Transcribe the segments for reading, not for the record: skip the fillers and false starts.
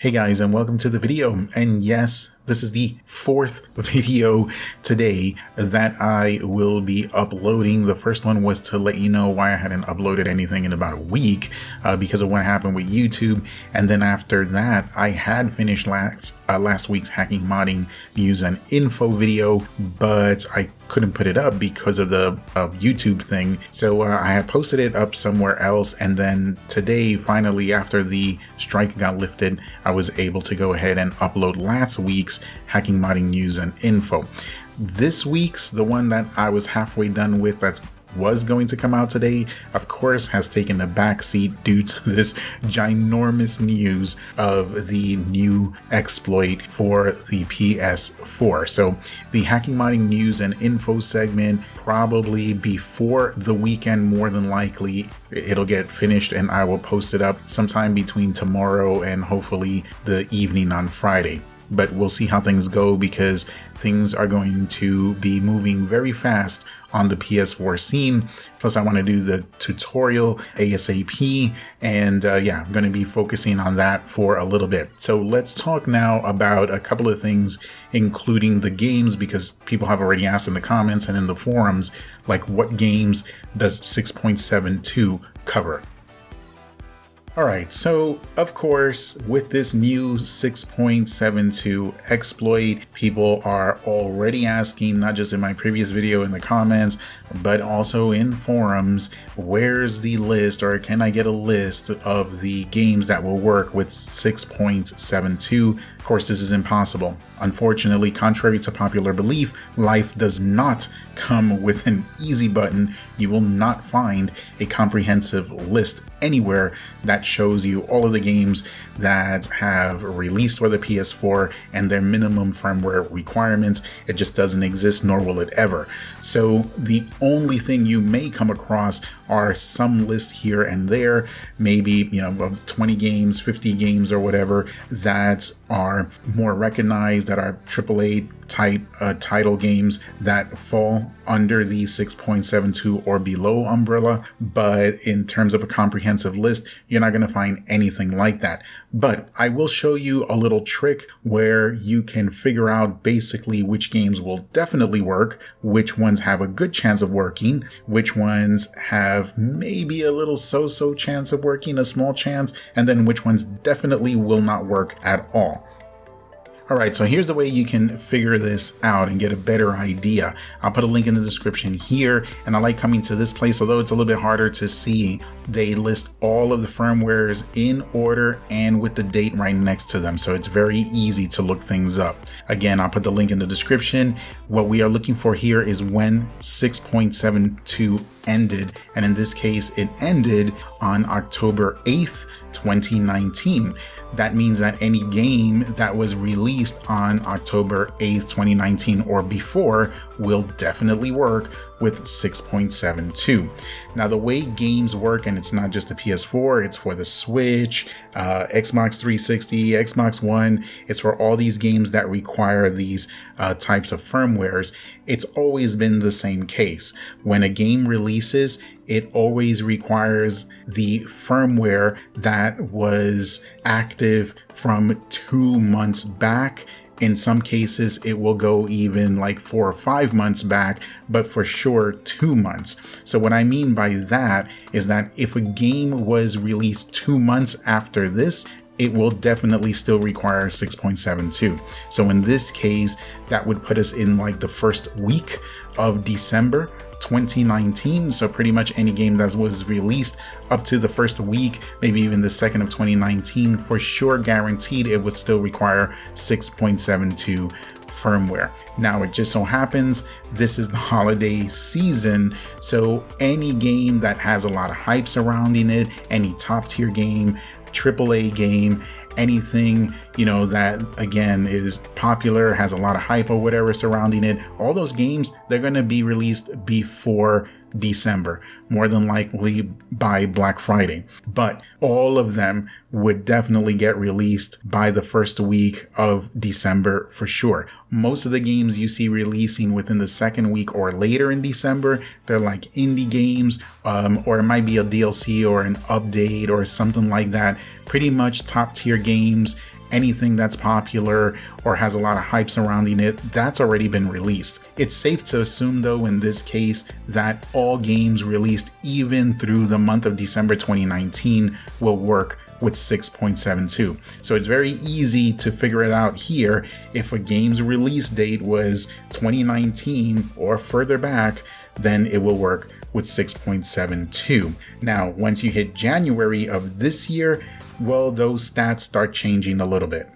Hey guys, and welcome to the video. And yes, this is the fourth video today that I will be uploading. The first one was to let you know why I hadn't uploaded anything in about a week because of what happened with YouTube. And then after that, I had finished last week's hacking, modding, news, and info video, but I couldn't put it up because of the YouTube thing. So I had posted it up somewhere else, and then today, finally, after the strike got lifted, I was able to go ahead and upload last week's hacking, modding, news, and info. This week's, the one that I was halfway done with, that was going to come out today, of course, has taken a backseat due to this ginormous news of the new exploit for the PS4. So the hacking, modding, news, and info segment, probably before the weekend, more than likely, it'll get finished and I will post it up sometime between tomorrow and hopefully the evening on Friday. But we'll see how things go because things are going to be moving very fast on the PS4 scene. Plus, I want to do the tutorial ASAP, and yeah, I'm going to be focusing on that for a little bit. So let's talk now about a couple of things, including the games, because people have already asked in the comments and in the forums, like, what games does 6.72 cover? Alright, so of course, with this new 6.72 exploit, people are already asking, not just in my previous video in the comments, but also in forums, where's the list, or can I get a list of the games that will work with 6.72? Of course, this is impossible. Unfortunately, contrary to popular belief, life does not come with an easy button. You will not find a comprehensive list anywhere that shows you all of the games that have released for the PS4 and their minimum firmware requirements. It just doesn't exist, nor will it ever. So the only thing you may come across are some list here and there, maybe, 20 games, 50 games or whatever that are more recognized, that are AAA type title games that fall under the 6.72 or below umbrella. But in terms of a comprehensive list, you're not going to find anything like that. But I will show you a little trick where you can figure out basically which games will definitely work, which ones have a good chance of working, which ones have maybe a little so-so chance of working, a small chance, and then which ones definitely will not work at all. Alright, so here's the way you can figure this out and get a better idea. I'll put a link in the description here, and I like coming to this place, although it's a little bit harder to see. They list all of the firmwares in order and with the date right next to them, so it's very easy to look things up. Again, I'll put the link in the description. What we are looking for here is when 6.72 ended, and in this case, it ended on October 8th, 2019. That means that any game that was released on October 8th, 2019 or before will definitely work with 6.72. Now, the way games work, and it's not just the PS4, it's for the Switch, Xbox 360, Xbox One, it's for all these games that require these types of firmwares. It's always been the same case. When a game releases, it always requires the firmware that was active from 2 months back. In some cases, it will go even like 4 or 5 months back, but for sure 2 months. So what I mean by that is that if a game was released 2 months after this, it will definitely still require 6.72. So in this case, that would put us in like the first week of December 2019. So pretty much any game that was released up to the first week, maybe even the second of 2019, for sure guaranteed it would still require 6.72 firmware. Now, it just so happens this is the holiday season, so any game that has a lot of hype surrounding it, any top tier game, AAA game, anything, that again is popular, has a lot of hype or whatever surrounding it, all those games, they're going to be released before December, more than likely by Black Friday. But all of them would definitely get released by the first week of December for sure. Most of the games you see releasing within the second week or later in December, they're like indie games, or it might be a DLC or an update or something like that. Pretty much top tier games anything that's popular or has a lot of hype surrounding it, that's already been released. It's safe to assume though in this case that all games released even through the month of December 2019 will work with 6.72. So it's very easy to figure it out here. If a game's release date was 2019 or further back, then it will work with 6.72. Now, once you hit January of this year, well, those stats start changing a little bit.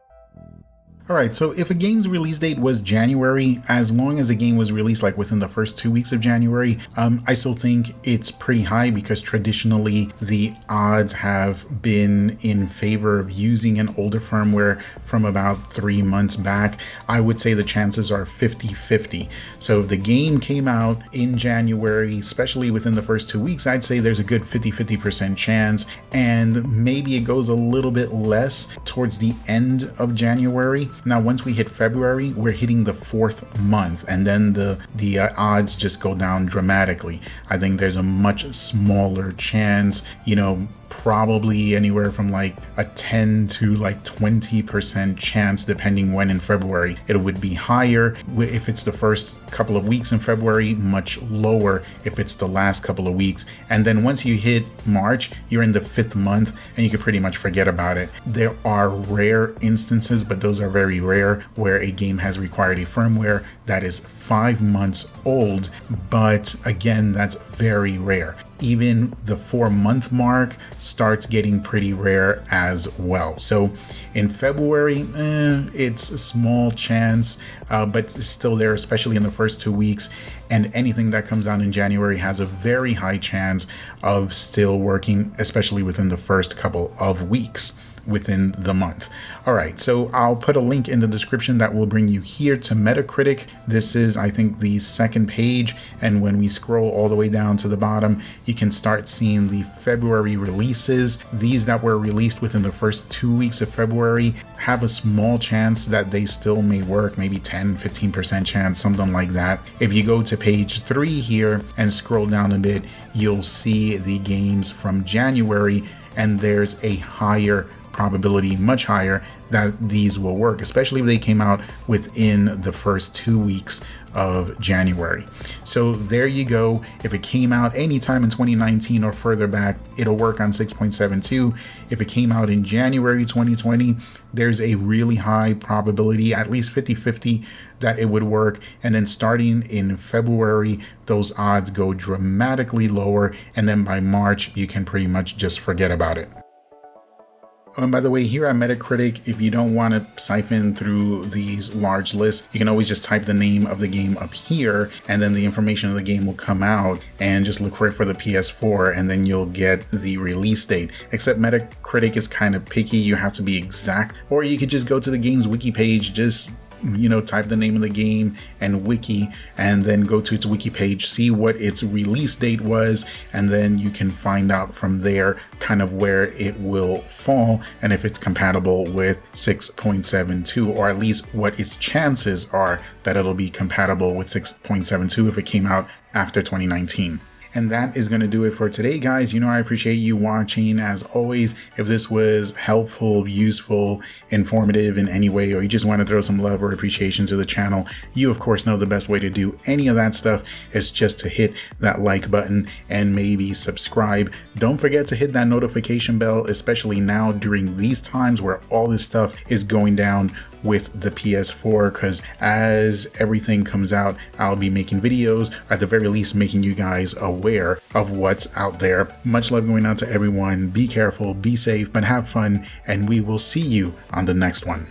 Alright, so if a game's release date was January, as long as the game was released like within the first 2 weeks of January, I still think it's pretty high because traditionally the odds have been in favor of using an older firmware from about 3 months back. I would say the chances are 50-50. So if the game came out in January, especially within the first 2 weeks, I'd say there's a good 50% chance, and maybe it goes a little bit less towards the end of January. Now, once we hit February, we're hitting the 4th month, and then the odds just go down dramatically. I think there's a much smaller chance, probably anywhere from like a 10 to like 20% chance, depending when in February. It would be higher if it's the first couple of weeks in February, much lower if it's the last couple of weeks. And then once you hit March, you're in the 5th month and you can pretty much forget about it. There are rare instances, but those are very rare, where a game has required a firmware that is 5 months old. But again, that's very rare. Even the 4-month mark starts getting pretty rare as well. So in February, it's a small chance, but it's still there, especially in the first 2 weeks. And anything that comes out in January has a very high chance of still working, especially within the first couple of weeks within the month. All right, so I'll put a link in the description that will bring you here to Metacritic. This is, I think, the second page, and when we scroll all the way down to the bottom, you can start seeing the February releases. These that were released within the first 2 weeks of February have a small chance that they still may work, maybe 10-15% chance, something like that. If you go to page 3 here and scroll down a bit, you'll see the games from January, and there's a higher probability, much higher, that these will work, especially if they came out within the first 2 weeks of January. So there you go. If it came out anytime in 2019 or further back, it'll work on 6.72. If it came out in January 2020, there's a really high probability, at least 50-50, that it would work. And then starting in February, those odds go dramatically lower. And then by March, you can pretty much just forget about it. And by the way, here at Metacritic, if you don't want to siphon through these large lists, you can always just type the name of the game up here, and then the information of the game will come out, and just look for it for the PS4, and then you'll get the release date. Except Metacritic is kind of picky. You have to be exact, or you could just go to the game's wiki page, just type the name of the game and wiki, and then go to its wiki page, see what its release date was, and then you can find out from there kind of where it will fall and if it's compatible with 6.72, or at least what its chances are that it'll be compatible with 6.72 if it came out after 2019. And that is going to do it for today, guys. I appreciate you watching. As always, if this was helpful, useful, informative in any way, or you just want to throw some love or appreciation to the channel, you of course know the best way to do any of that stuff is just to hit that like button and maybe subscribe. Don't forget to hit that notification bell, especially now during these times where all this stuff is going down with the PS4, because as everything comes out, I'll be making videos, or at the very least making you guys aware of what's out there. Much love going out to everyone. Be careful, be safe, but have fun, and we will see you on the next one.